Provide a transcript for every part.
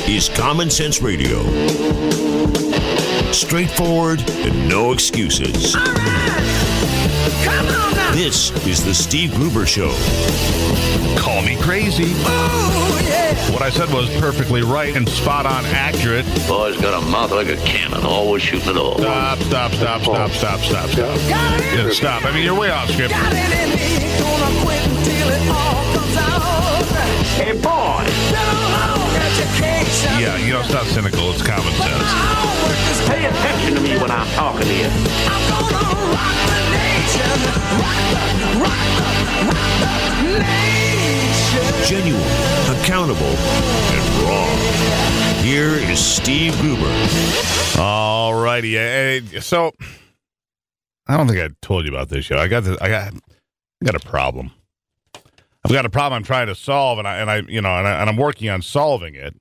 is Common Sense Radio. Straightforward and no excuses. All right. Come on now. This is the Steve Gruber Show. Call me crazy. Oh, yeah. What I said was perfectly right and spot on accurate. Boy's got a mouth like a cannon, always shooting it all. Stop. Yeah, stop. I mean, you're way off script. Got it in me. Gonna quit until it all comes out. Hey, boy! Long education. Yeah, you know, it's not cynical. It's common sense. Pay attention to me when I'm talking to you. I'm gonna rock the nation. Rock the nation. Genuine, accountable, and raw. Here is Steve Gruber. All righty. So, I don't think I told you about this show. I got a problem. I've got a problem I'm trying to solve, and I'm working on solving it.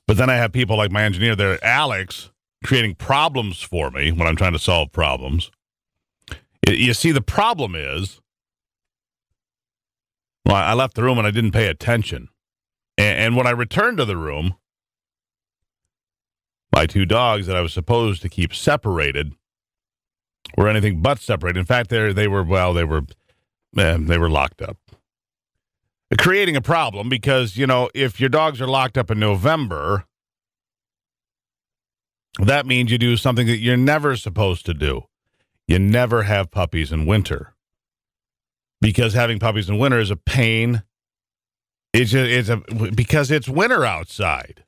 But then I have people like my engineer there, Alex, creating problems for me when I'm trying to solve problems. You see, the problem is, well, I left the room and I didn't pay attention. And when I returned to the room, my two dogs that I was supposed to keep separated were anything but separated. In fact, they were locked up. Creating a problem because, you know, if your dogs are locked up in November, that means you do something that you're never supposed to do. You never have puppies in winter. Because having puppies in winter is a pain. Because it's winter outside.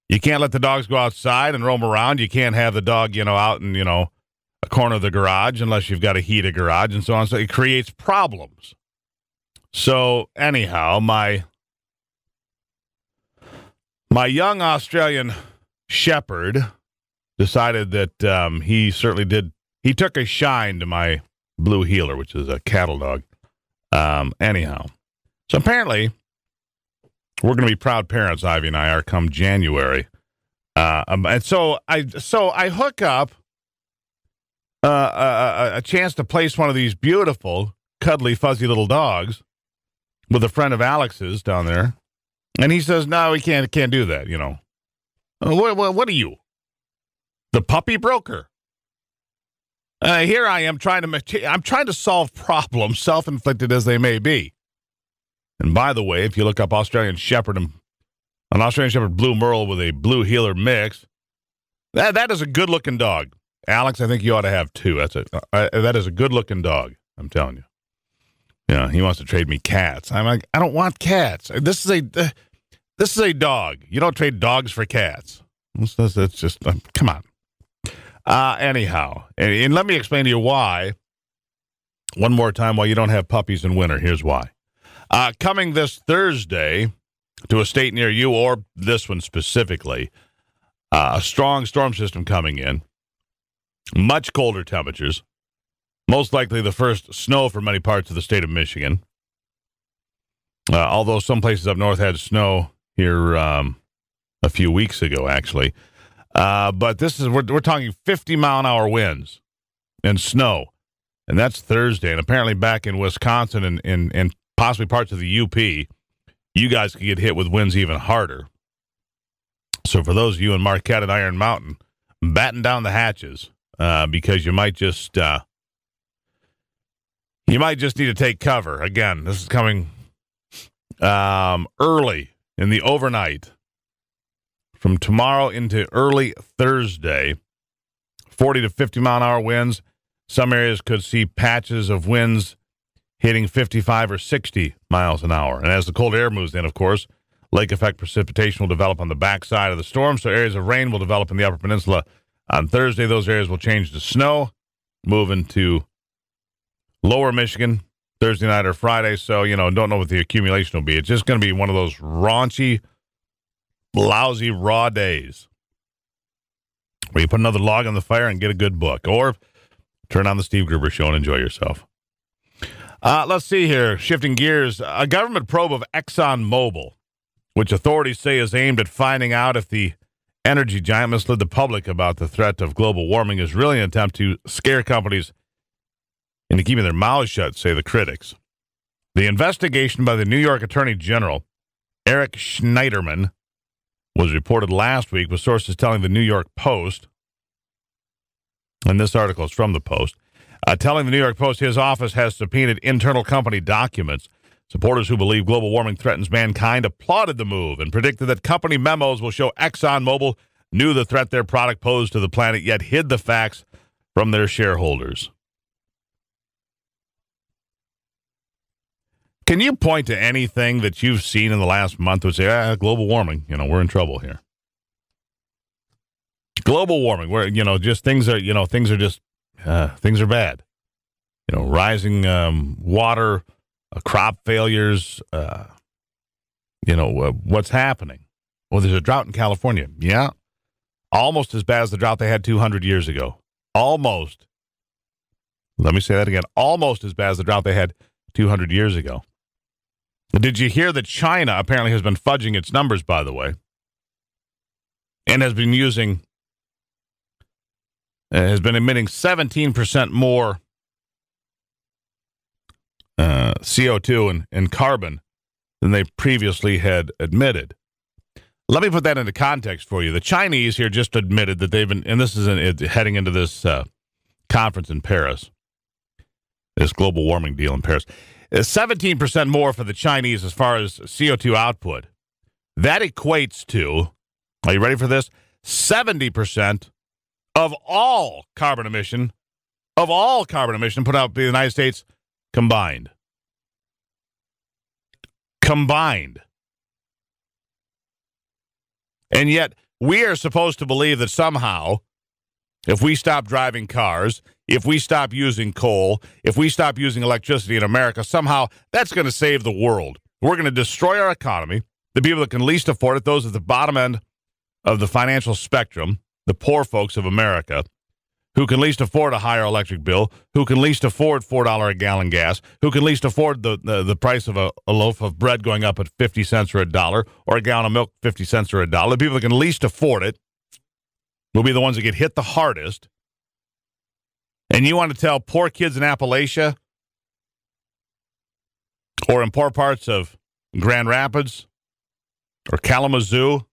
You can't let the dogs go outside and roam around. You can't have the dog, out in, a corner of the garage unless you've got a heated garage and so on. So it creates problems. So anyhow, my young Australian Shepherd decided that he certainly did. He took a shine to my blue heeler, which is a cattle dog. Anyhow, so apparently we're going to be proud parents. Ivy and I are come January, and so I hook up a chance to place one of these beautiful, cuddly, fuzzy little dogs with a friend of Alex's down there, and he says, "No, we can't do that." What are you, the puppy broker? Here I am trying to solve problems, self-inflicted as they may be. And by the way, if you look up Australian Shepherd and an Australian Shepherd Blue Merle with a blue heeler mix, that is a good-looking dog. Alex, I think you ought to have two. That is a good-looking dog. I'm telling you. Yeah, he wants to trade me cats. I'm like, I don't want cats. This is a dog. You don't trade dogs for cats. That's just come on. Anyhow, and let me explain to you why. One more time, why you don't have puppies in winter. Here's why. Coming this Thursday to a state near you, or this one specifically, a strong storm system coming in. Much colder temperatures. Most likely the first snow for many parts of the state of Michigan. Although some places up north had snow here a few weeks ago, actually. But we're talking 50-mile-an-hour winds and snow. And that's Thursday. And apparently back in Wisconsin and possibly parts of the UP, you guys could get hit with winds even harder. So for those of you in Marquette and Iron Mountain, batten down the hatches because you might just need to take cover. Again, this is coming early in the overnight. From tomorrow into early Thursday, 40 to 50-mile-an-hour winds. Some areas could see patches of winds hitting 55 or 60 miles an hour. And as the cold air moves in, of course, lake effect precipitation will develop on the backside of the storm, so areas of rain will develop in the Upper Peninsula. On Thursday, those areas will change to snow, move into lower Michigan Thursday night or Friday. So, don't know what the accumulation will be. It's just going to be one of those raunchy, lousy, raw days where you put another log on the fire and get a good book, or turn on the Steve Gruber Show and enjoy yourself. Let's see here. Shifting gears, a government probe of ExxonMobil, which authorities say is aimed at finding out if the energy giant misled the public about the threat of global warming, is really an attempt to scare companies into keeping their mouths shut, say the critics. The investigation by the New York Attorney General Eric Schneiderman was reported last week with sources telling the New York Post, and this article is from the Post, telling the New York Post his office has subpoenaed internal company documents. Supporters who believe global warming threatens mankind applauded the move and predicted that company memos will show ExxonMobil knew the threat their product posed to the planet, yet hid the facts from their shareholders. Can you point to anything that you've seen in the last month that say, global warming, we're in trouble here? Global warming, where, just things are bad. Rising water, crop failures, what's happening? Well, there's a drought in California. Yeah. Almost as bad as the drought they had 200 years ago. Almost. Let me say that again. Almost as bad as the drought they had 200 years ago. Did you hear that China apparently has been fudging its numbers, by the way, and has been emitting 17% more CO2 and carbon than they previously had admitted? Let me put that into context for you. The Chinese here just admitted that they've been, and this is heading into this conference in Paris, this global warming deal in Paris. 17% more for the Chinese as far as CO2 output. That equates to, are you ready for this? 70% of all carbon emission put out by the United States combined. And yet, we are supposed to believe that somehow, if we stop driving cars, if we stop using coal, if we stop using electricity in America, somehow that's going to save the world. We're going to destroy our economy. The people that can least afford it, those at the bottom end of the financial spectrum, the poor folks of America, who can least afford a higher electric bill, who can least afford $4 a gallon gas, who can least afford the price of a loaf of bread going up at 50 cents or $1, or a gallon of milk 50 cents or $1. The people that can least afford it will be the ones that get hit the hardest. And you want to tell poor kids in Appalachia or in poor parts of Grand Rapids or Kalamazoo,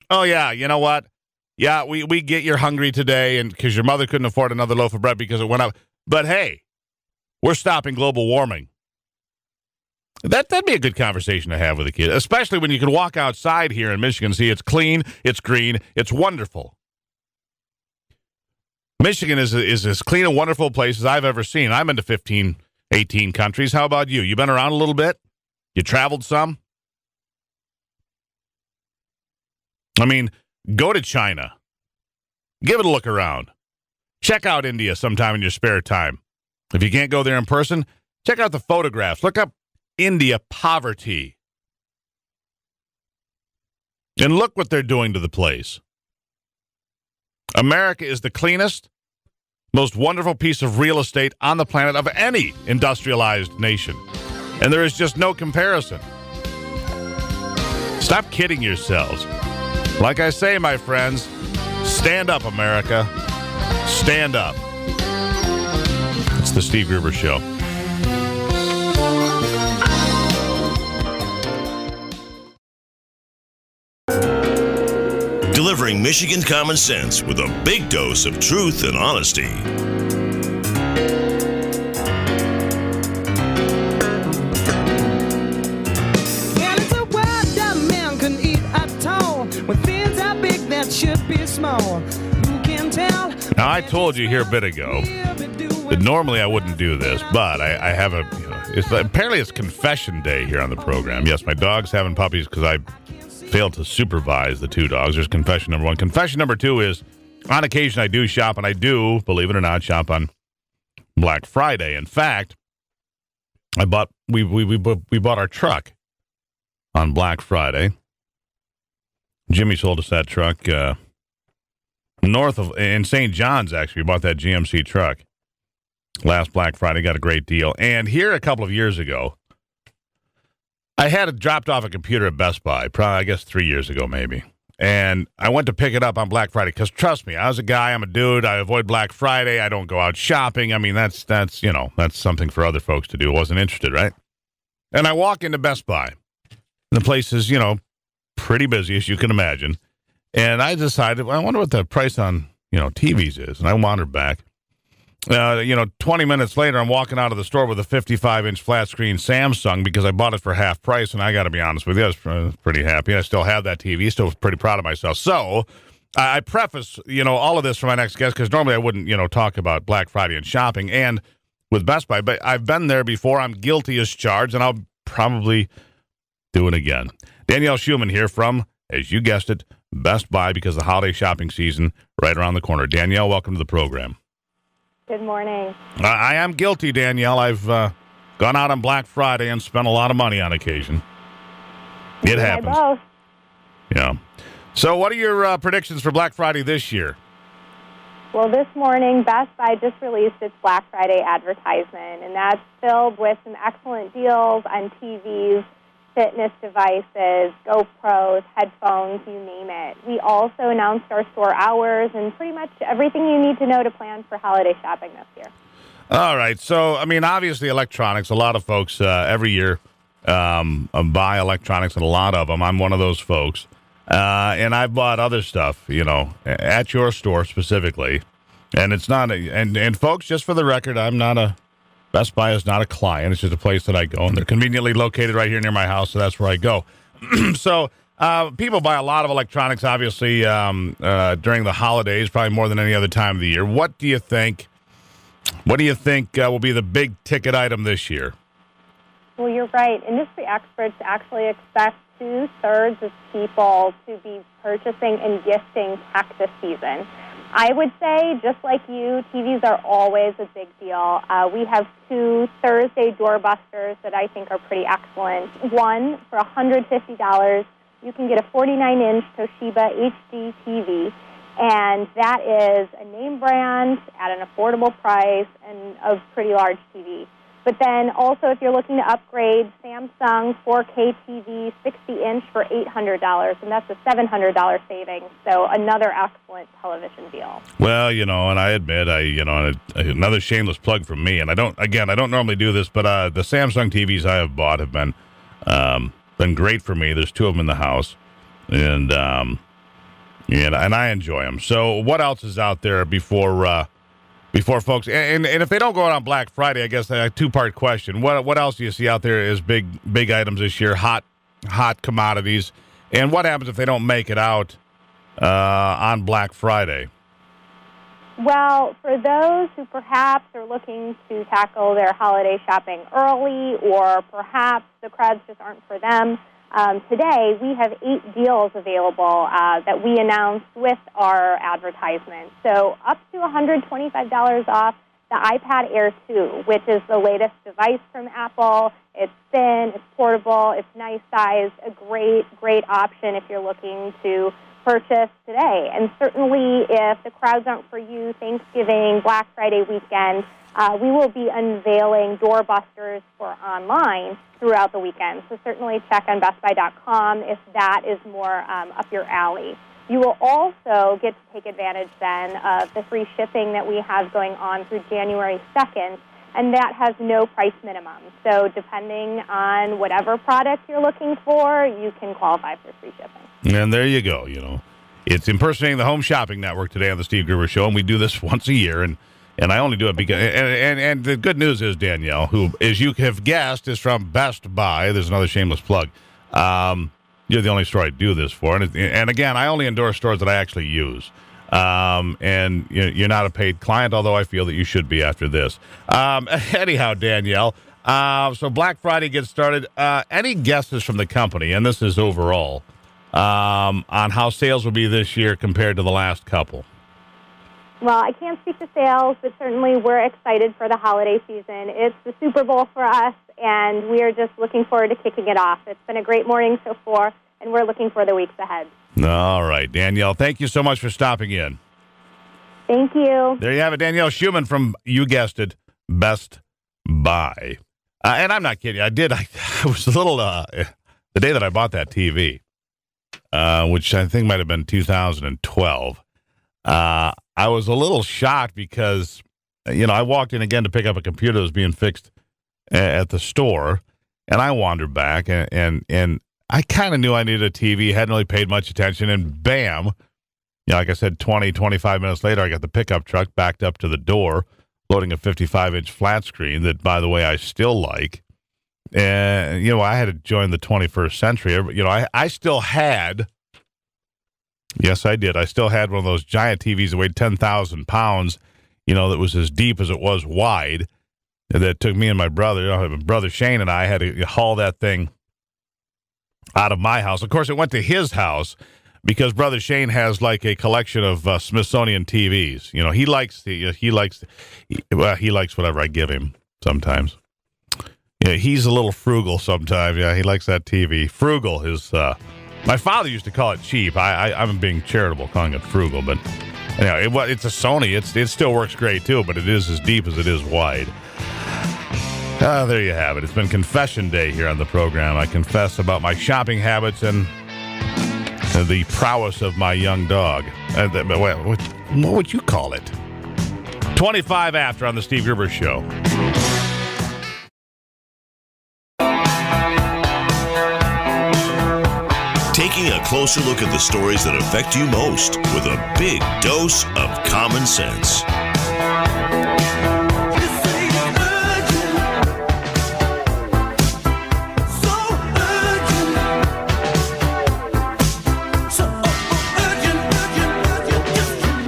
oh, yeah, you know what? Yeah, we get you're hungry today and because your mother couldn't afford another loaf of bread because it went up. But, hey, we're stopping global warming. That'd be a good conversation to have with a kid, especially when you can walk outside here in Michigan and see it's clean, it's green, it's wonderful. Michigan is as clean and wonderful place as I've ever seen. I'm into 15, 18 countries. How about you? You been around a little bit? You traveled some? I mean, go to China. Give it a look around. Check out India sometime in your spare time. If you can't go there in person, check out the photographs. Look up India poverty. And look what they're doing to the place. America is the cleanest, most wonderful piece of real estate on the planet of any industrialized nation. And there is just no comparison. Stop kidding yourselves. Like I say, my friends, stand up, America. Stand up. It's the Steve Gruber Show. Delivering Michigan common sense with a big dose of truth and honesty. Well, it's a world that man can eat at all. When things are big that should be small. Who can tell? Now, I told you here a bit ago that normally I wouldn't do this, but I have a, apparently it's confession day here on the program. Yes, my dog's having puppies because I failed to supervise the two dogs. There's confession number one. Confession number two is, on occasion I do shop, and I do, believe it or not, shop on Black Friday. In fact, we bought our truck on Black Friday. Jimmy sold us that truck north of, in St. John's, actually. We bought that GMC truck last Black Friday. Got a great deal. And here a couple of years ago, I had it dropped off a computer at Best Buy, probably, I guess, 3 years ago, maybe. And I went to pick it up on Black Friday because, trust me, I was a guy, I'm a dude, I avoid Black Friday, I don't go out shopping. I mean, that's something for other folks to do. Wasn't interested, right? And I walk into Best Buy. The place is, pretty busy, as you can imagine. And I decided, well, I wonder what the price on, TVs is. And I wandered back. 20 minutes later, I'm walking out of the store with a 55-inch flat screen Samsung because I bought it for half price. And I got to be honest with you, I was pretty happy. I still have that TV, still pretty proud of myself. So I preface, all of this for my next guest because normally I wouldn't, talk about Black Friday and shopping and with Best Buy. But I've been there before. I'm guilty as charged, and I'll probably do it again. Danielle Schumann here from, as you guessed it, Best Buy, because the holiday shopping season right around the corner. Danielle, welcome to the program. Good morning. I am guilty, Danielle. I've gone out on Black Friday and spent a lot of money on occasion. It happens. Both. Yeah. So what are your predictions for Black Friday this year? Well, this morning, Best Buy just released its Black Friday advertisement, and that's filled with some excellent deals on TVs, fitness devices, GoPros, headphones, you name it. We also announced our store hours and pretty much everything you need to know to plan for holiday shopping this year. All right. So, obviously electronics, a lot of folks every year buy electronics, and a lot of them. I'm one of those folks. And I've bought other stuff, at your store specifically. And it's not, and folks, just for the record, Best Buy is not a client. It's just a place that I go, and they're conveniently located right here near my house, so that's where I go. So people buy a lot of electronics, obviously, during the holidays, probably more than any other time of the year. What do you think will be the big ticket item this year? Well, you're right. Industry experts actually expect 2/3 of people to be purchasing and gifting tech this season. I would say, just like you, TVs are always a big deal. We have 2 Thursday doorbusters that I think are pretty excellent. One, for $150, you can get a 49-inch Toshiba HD TV, and that is a name brand at an affordable price and a pretty large TV. But then also, if you're looking to upgrade, Samsung 4K TV 60-inch for $800, and that's a $700 savings. So another excellent television deal. Well, and I admit, another shameless plug from me, and I don't normally do this, but the Samsung TVs I have bought have been great for me. There's 2 of them in the house, and I enjoy them. So what else is out there before folks, and if they don't go out on Black Friday, I guess a 2-part question. What else do you see out there as big items this year, hot commodities, and what happens if they don't make it out on Black Friday? Well, for those who perhaps are looking to tackle their holiday shopping early, or perhaps the crowds just aren't for them, today we have 8 deals available that we announced with our advertisement. So up to $125 off the iPad Air 2, which is the latest device from Apple. It's thin, it's portable, it's nice size, a great option if you're looking to purchase today. And certainly if the crowds aren't for you, Thanksgiving, Black Friday weekend, we will be unveiling doorbusters for online throughout the weekend. So certainly check on BestBuy.com if that is more up your alley. You will also get to take advantage then of the free shipping that we have going on through January 2nd, and that has no price minimum. So depending on whatever product you're looking for, you can qualify for free shipping. And there you go, It's impersonating the Home Shopping Network today on the Steve Gruber Show, and we do this once a year, and I only do it because, and the good news is, Danielle, who, as you have guessed, is from Best Buy. There's another shameless plug. You're the only store I do this for. And again, I only endorse stores that I actually use. And you're not a paid client, although I feel that you should be after this. Anyhow, Danielle, so Black Friday gets started. Any guesses from the company, and this is overall, on how sales will be this year compared to the last couple? Well, I can't speak to sales, but certainly we're excited for the holiday season. It's the Super Bowl for us, and we are just looking forward to kicking it off. It's been a great morning so far, and we're looking for the weeks ahead. All right, Danielle, thank you so much for stopping in. Thank you. There you have it, Danielle Schumann from, you guessed it, Best Buy. And I'm not kidding. I was a little, the day that I bought that TV, which I think might have been 2012, I was a little shocked because, I walked in again to pick up a computer that was being fixed at the store, and I wandered back, and I kind of knew I needed a TV, hadn't really paid much attention, and bam, like I said, 20, 25 minutes later, I got the pickup truck backed up to the door, loading a 55-inch flat screen that, by the way, I still like. And, I had to join the 21st century. I still had, yes, I did. I still had one of those giant TVs that weighed 10,000 pounds, that was as deep as it was wide. That took me and my brother, brother Shane and I had to haul that thing out of my house. Of course, it went to his house because brother Shane has like a collection of Smithsonian TVs. He likes whatever I give him sometimes. Yeah, he's a little frugal sometimes. Yeah, he likes that TV. Frugal is, my father used to call it cheap. I'm being charitable calling it frugal, but anyway, it's a Sony. It still works great too, but it is as deep as it is wide. There you have it. It's been Confession Day here on the program. I confess about my shopping habits and the prowess of my young dog. What would you call it? 25 after on the Steve Gruber Show. Taking a closer look at the stories that affect you most with a big dose of common sense.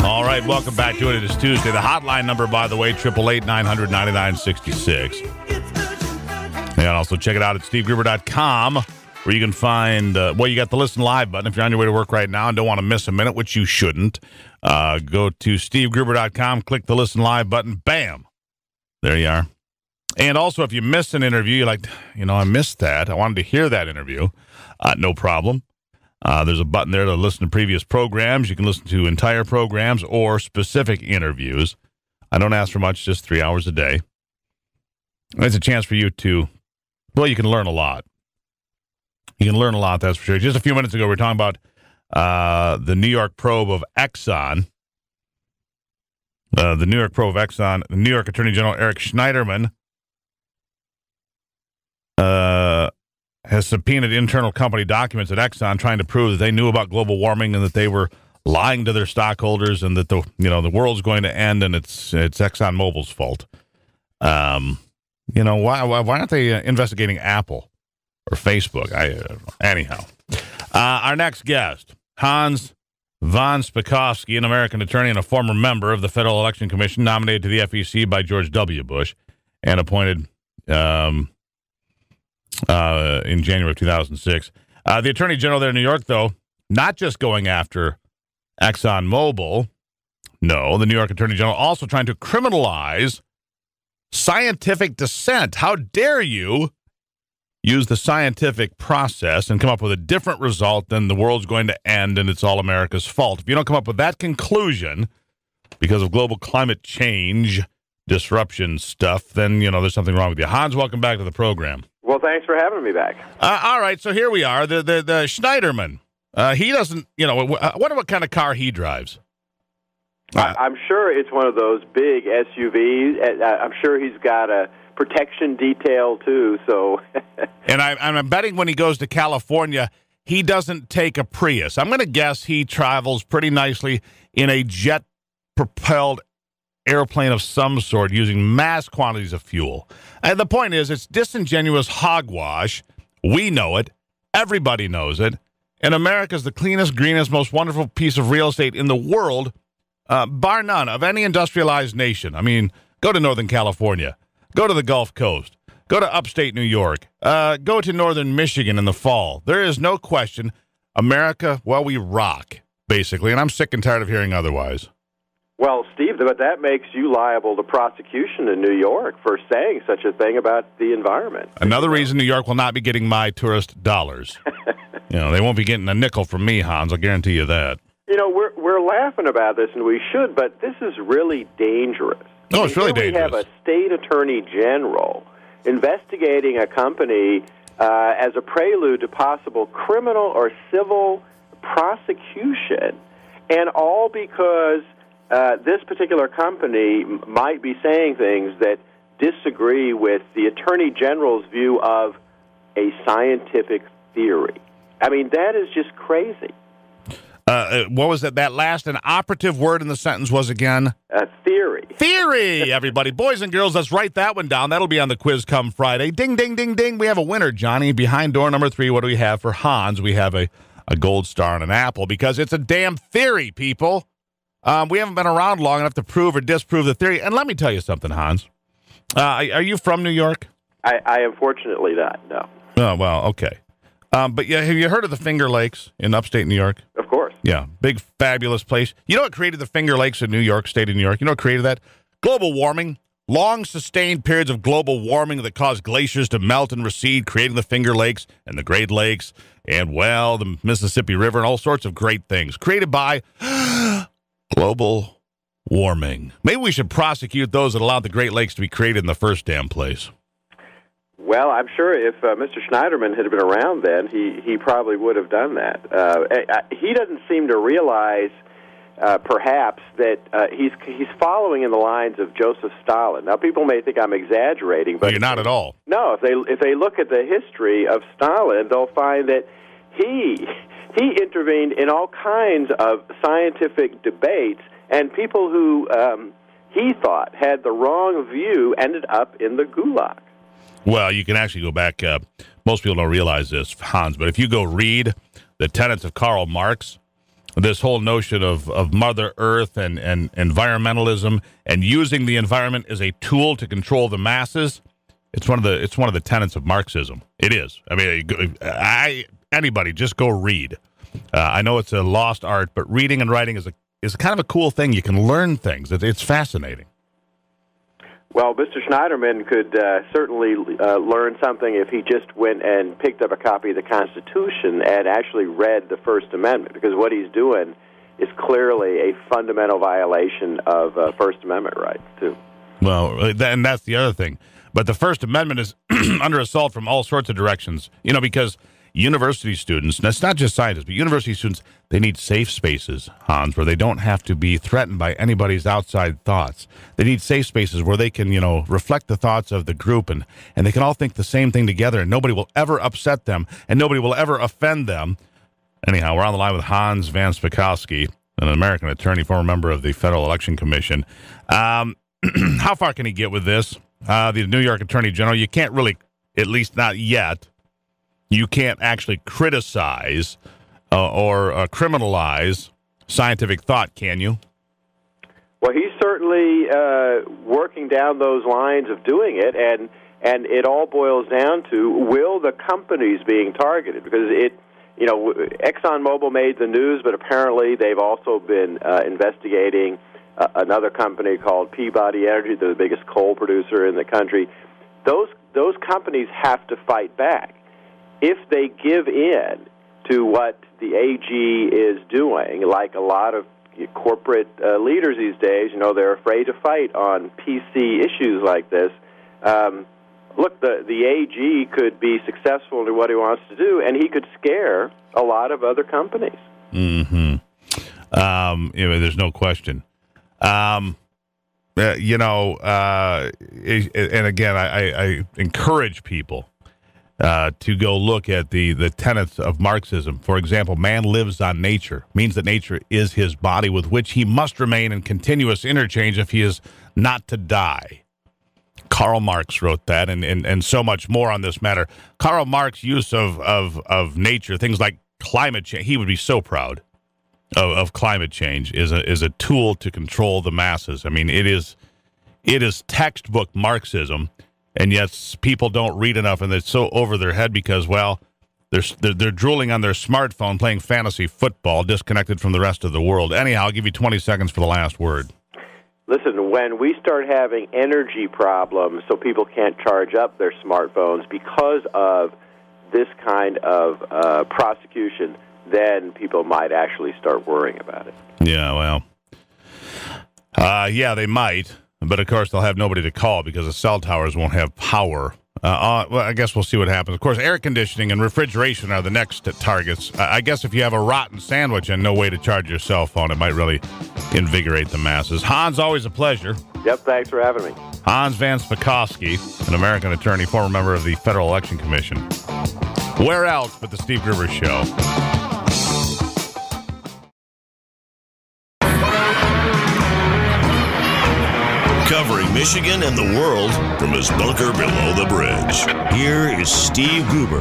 All right, welcome back to it. It is Tuesday. The hotline number, by the way, 888-900-9966. And also check it out at stevegruber.com, where you can find, you got the Listen Live button. If you're on your way to work right now and don't want to miss a minute, which you shouldn't, go to stevegruber.com, click the Listen Live button, bam, there you are. And also, if you missed an interview, you're like, I missed that. I wanted to hear that interview. No problem. There's a button there to listen to previous programs. You can listen to entire programs or specific interviews. I don't ask for much, just 3 hours a day. It's a chance for you to, you can learn a lot. You can learn a lot, that's for sure. Just a few minutes ago, we were talking about the New York probe of Exxon. The New York probe of Exxon, the New York Attorney General Eric Schneiderman has subpoenaed internal company documents at Exxon trying to prove that they knew about global warming and that they were lying to their stockholders and that the world's going to end and it's ExxonMobil's fault. Why aren't they investigating Apple or Facebook? Anyhow, our next guest, Hans von Spakovsky, an American attorney and a former member of the Federal Election Commission, nominated to the FEC by George W. Bush and appointed in January of 2006. The Attorney General there in New York, though, not just going after ExxonMobil. No, the New York Attorney General also trying to criminalize scientific dissent. How dare you use the scientific process and come up with a different result than the world's going to end and it's all America's fault. If you don't come up with that conclusion because of global climate change, disruption stuff, then, there's something wrong with you. Hans, welcome back to the program. Well, thanks for having me back. All right, so here we are. The Schneiderman, he doesn't, I wonder what kind of car he drives. I'm sure it's one of those big SUVs. I'm sure he's got a protection detail, too. So, and I'm betting when he goes to California, he doesn't take a Prius. I'm going to guess he travels pretty nicely in a jet-propelled airplane of some sort using mass quantities of fuel. And the point is, it's disingenuous hogwash. We know it. Everybody knows it. And America's the cleanest, greenest, most wonderful piece of real estate in the world, bar none, of any industrialized nation. I mean, go to Northern California. Go to the Gulf Coast. Go to upstate New York. Go to northern Michigan in the fall. There is no question. America, we rock, basically. And I'm sick and tired of hearing otherwise. Well, Steve, but that makes you liable to prosecution in New York for saying such a thing about the environment. Another reason New York will not be getting my tourist dollars. They won't be getting a nickel from me, Hans. I'll guarantee you that. We're laughing about this, and we should, but this is really dangerous. Oh, it's really dangerous. We have a state attorney general investigating a company as a prelude to possible criminal or civil prosecution, and all because this particular company might be saying things that disagree with the Attorney General's view of a scientific theory. I mean, that is just crazy. What was it? That last and operative word in the sentence was again? Theory. Theory, everybody. Boys and girls, let's write that one down. That'll be on the quiz come Friday. Ding, ding, ding, ding. We have a winner, Johnny. Behind door number 3, what do we have for Hans? We have a gold star and an apple because it's a damn theory, people. We haven't been around long enough to prove or disprove the theory. And let me tell you something, Hans. Are you from New York? I am fortunately not, no. Oh, well, okay. But yeah, have you heard of the Finger Lakes in upstate New York? Of course. Yeah, big, fabulous place. You know what created the Finger Lakes in New York, state of New York? You know what created that? Global warming. Long, sustained periods of global warming that caused glaciers to melt and recede, creating the Finger Lakes and the Great Lakes and, well, the Mississippi River and all sorts of great things created by global warming. Maybe we should prosecute those that allowed the Great Lakes to be created in the first damn place. Well, I'm sure if Mr. Schneiderman had been around then, he probably would have done that. He doesn't seem to realize, perhaps, that he's following in the lines of Joseph Stalin. Now, people may think I'm exaggerating, but you're not at all. No, if they look at the history of Stalin, they'll find that he intervened in all kinds of scientific debates, and people who he thought had the wrong view ended up in the gulag. Well, you can actually go back. Most people don't realize this, Hans, but if you go read the tenets of Karl Marx, this whole notion of Mother Earth and environmentalism and using the environment as a tool to control the masses, it's one of the tenets of Marxism. It is. I mean, anybody just go read. I know it's a lost art, but reading and writing is kind of a cool thing. You can learn things. It's fascinating. Well, Mr. Schneiderman could certainly learn something if he just went and picked up a copy of the Constitution and actually read the First Amendment, because what he's doing is clearly a fundamental violation of First Amendment rights, too. Well, and that's the other thing. But the First Amendment is under assault from all sorts of directions, because university students, and it's not just scientists, but university students, they need safe spaces, Hans, where they don't have to be threatened by anybody's outside thoughts. They need safe spaces where they can, reflect the thoughts of the group, and they can all think the same thing together, and nobody will ever upset them, and nobody will ever offend them. Anyhow, we're on the line with Hans Van Spakovsky, an American attorney, former member of the Federal Election Commission. How far can he get with this? The New York Attorney General, you can't really, at least not yet, you can't actually criticize or criminalize scientific thought, can you? Well, he's certainly working down those lines of doing it, and it all boils down to, will the companies being targeted? Because ExxonMobil made the news, but apparently they've also been investigating another company called Peabody Energy. They're the biggest coal producer in the country. Those companies have to fight back. If they give in to what the AG is doing, like a lot of corporate leaders these days, they're afraid to fight on PC issues like this. Look, the AG could be successful in what he wants to do, and he could scare a lot of other companies. Mm-hmm. There's no question. And again, I encourage people to go look at the tenets of Marxism. For example, man lives on nature, means that nature is his body with which he must remain in continuous interchange if he is not to die. Karl Marx wrote that, and so much more on this matter. Karl Marx's use of nature, things like climate change, he would be so proud of climate change, is a tool to control the masses. I mean, it is textbook Marxism. And yet people don't read enough, and it's so over their head because, well, they're drooling on their smartphone playing fantasy football, disconnected from the rest of the world. Anyhow, I'll give you 20 seconds for the last word. Listen, when we start having energy problems so people can't charge up their smartphones because of this kind of prosecution, then people might actually start worrying about it. Yeah, well, they might. But, of course, they'll have nobody to call because the cell towers won't have power. Well, I guess we'll see what happens. Of course, air conditioning and refrigeration are the next targets. I guess if you have a rotten sandwich and no way to charge your cell phone, it might really invigorate the masses. Hans, always a pleasure. Yep, thanks for having me. Hans Van Spakovsky, an American attorney, former member of the Federal Election Commission. Where else but the Steve Gruber Show? Covering Michigan and the world from his bunker below the bridge. Here is Steve Gruber.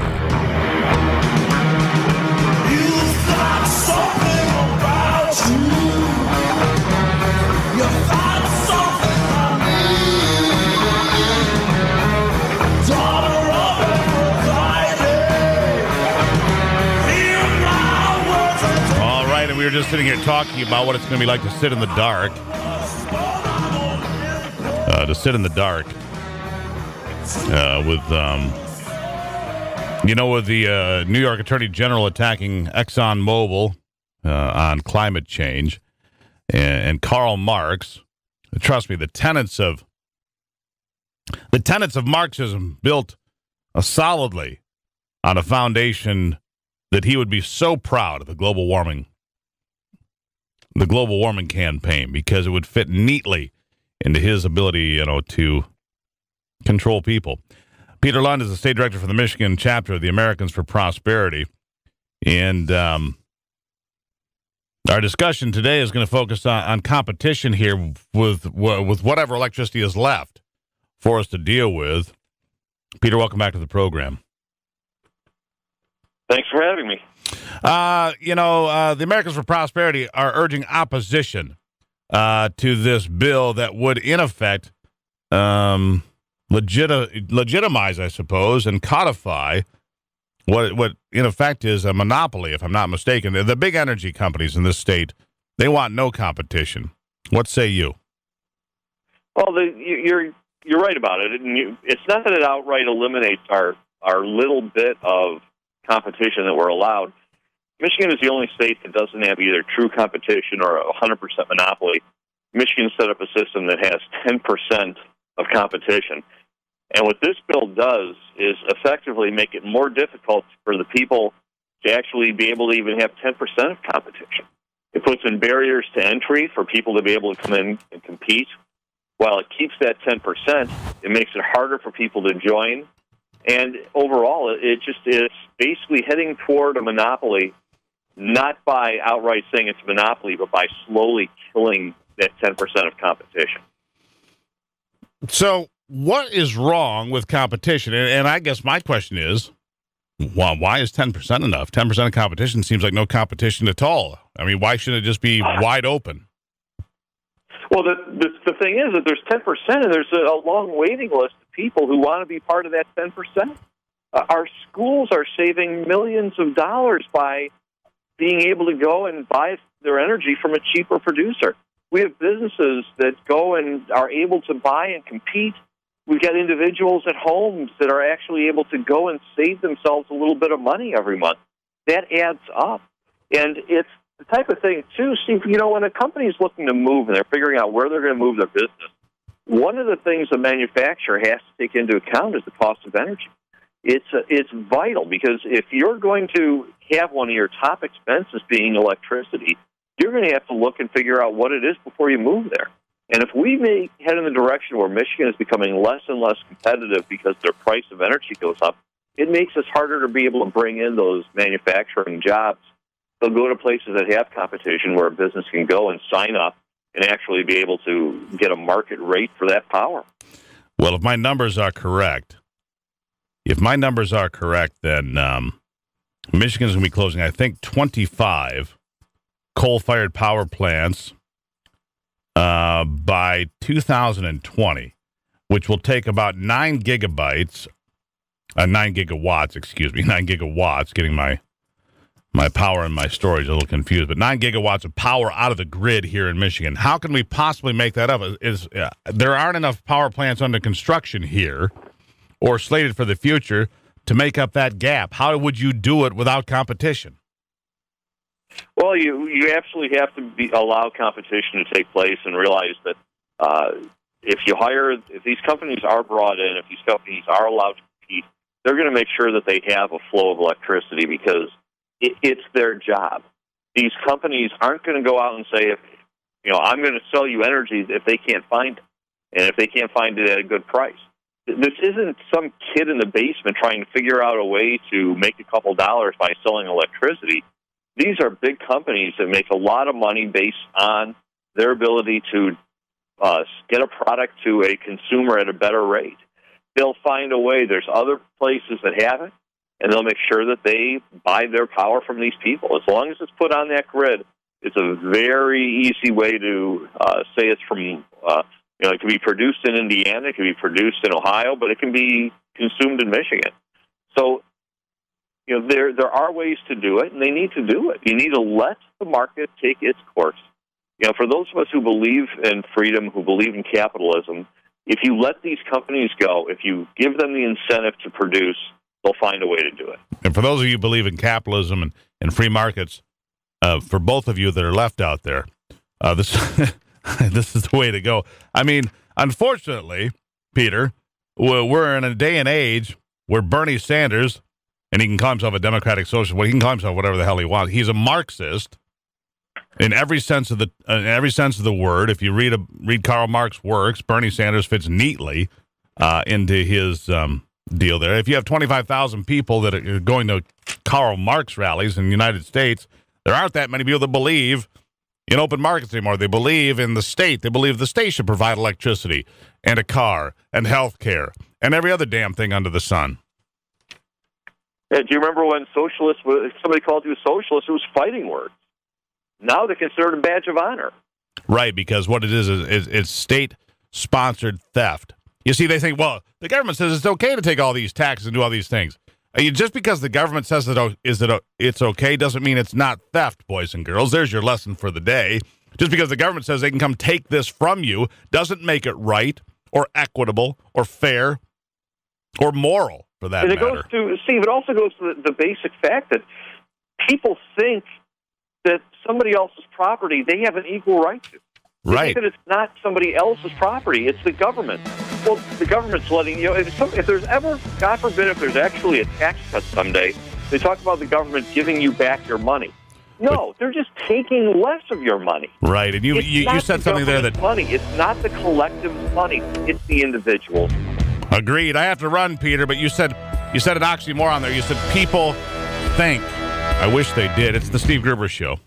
You've got something about you. You've got something about me. Daughter of Aphrodite. Hear my words and All right, and we were just sitting here talking about what it's going to be like to sit in the dark. To sit in the dark with the New York Attorney General attacking ExxonMobil on climate change and Karl Marx. Trust me, the tenets of Marxism built solidly on a foundation that he would be so proud of the global warming campaign, because it would fit neatly into his ability, to control people. Peter Lund is the state director for the Michigan chapter of the Americans for Prosperity. And our discussion today is going to focus on competition here with whatever electricity is left for us to deal with. Peter, welcome back to the program. Thanks for having me. The Americans for Prosperity are urging opposition to this bill that would, in effect, legitimize, I suppose, and codify what in effect is a monopoly, if I'm not mistaken. The big energy companies in this state, they want no competition. What say you? Well, you're right about it. It's not that it outright eliminates our little bit of competition that we're allowed. Michigan is the only state that doesn't have either true competition or a 100% monopoly. Michigan set up a system that has 10% of competition. And what this bill does is effectively make it more difficult for the people to actually be able to even have 10% of competition. It puts in barriers to entry for people to be able to come in and compete. While it keeps that 10%, it makes it harder for people to join. And overall, it's basically heading toward a monopoly, not by outright saying it's a monopoly, but by slowly killing that 10% of competition. So what is wrong with competition? And I guess my question is, why is 10% enough? 10% of competition seems like no competition at all. I mean, why shouldn't it just be wide open? Well, the thing is that there's 10%, and there's a long waiting list of people who want to be part of that 10%. Our schools are saving millions of dollars by being able to go and buy their energy from a cheaper producer. We have businesses that go and are able to buy and compete. We've got individuals at homes that are actually able to go and save themselves a little bit of money every month. That adds up. And it's the type of thing, too, Steve, when a company is looking to move and they're figuring out where they're going to move their business, one of the things a manufacturer has to take into account is the cost of energy. It's vital, because if you're going to have one of your top expenses being electricity, you're going to have to look and figure out what it is before you move there. And if we may head in the direction where Michigan is becoming less and less competitive because their price of energy goes up, it makes us harder to be able to bring in those manufacturing jobs. They'll go to places that have competition where a business can go and sign up and actually be able to get a market rate for that power. Well, if my numbers are correct, then Michigan's going to be closing, I think, 25 coal-fired power plants by 2020, which will take about 9 gigawatts, getting my power and my storage a little confused, but 9 gigawatts of power out of the grid here in Michigan. How can we possibly make that up? There aren't enough power plants under construction here or slated for the future to make up that gap. How would you do it without competition? Well, you absolutely have to allow competition to take place and realize that if these companies are brought in, if these companies are allowed to compete, they're going to make sure that they have a flow of electricity, because it's their job. These companies aren't going to go out and say, I'm going to sell you energy if they can't find it, and if they can't find it at a good price. This isn't some kid in the basement trying to figure out a way to make a couple dollars by selling electricity. These are big companies that make a lot of money based on their ability to get a product to a consumer at a better rate. They'll find a way. There's other places that have it, and they'll make sure that they buy their power from these people. As long as it's put on that grid, it's a very easy way to say it's from, it can be produced in Indiana, it can be produced in Ohio, but it can be consumed in Michigan. So, there are ways to do it, and they need to do it. You need to let the market take its course. For those of us who believe in freedom, who believe in capitalism, if you let these companies go, if you give them the incentive to produce, they'll find a way to do it. And for those of you who believe in capitalism and free markets, for both of you that are left out there, this this is the way to go. I mean, unfortunately, Peter, we're in a day and age where Bernie Sanders, and he can call himself a democratic socialist, well, he can call himself whatever the hell he wants. He's a Marxist in every sense of the word. If you read Karl Marx's works, Bernie Sanders fits neatly into his deal there. If you have 25,000 people that are going to Karl Marx rallies in the United States, there aren't that many people that believe in open markets anymore. They believe in the state. They believe the state should provide electricity and a car and health care and every other damn thing under the sun. Yeah, do you remember when somebody called you a socialist, it was fighting words. Now they're considered a badge of honor. Right, because what it is it's state-sponsored theft. You see, they think, well, the government says it's okay to take all these taxes and do all these things. Just because the government says it's okay doesn't mean it's not theft, boys and girls. There's your lesson for the day. Just because the government says they can come take this from you doesn't make it right or equitable or fair or moral, for that matter. Goes to, Steve, it also goes to the basic fact that people think that somebody else's property they have an equal right to. Right. They think that it's not somebody else's property, it's the government. Well, the government's letting if there's ever, God forbid, if there's actually a tax cut someday, they talk about the government giving you back your money. No, they're just taking less of your money. Right, and you said something there that money. It's not the collective money; it's the individual. Agreed. I have to run, Peter, but you said an oxymoron there. You said people think. I wish they did. It's the Steve Gruber Show.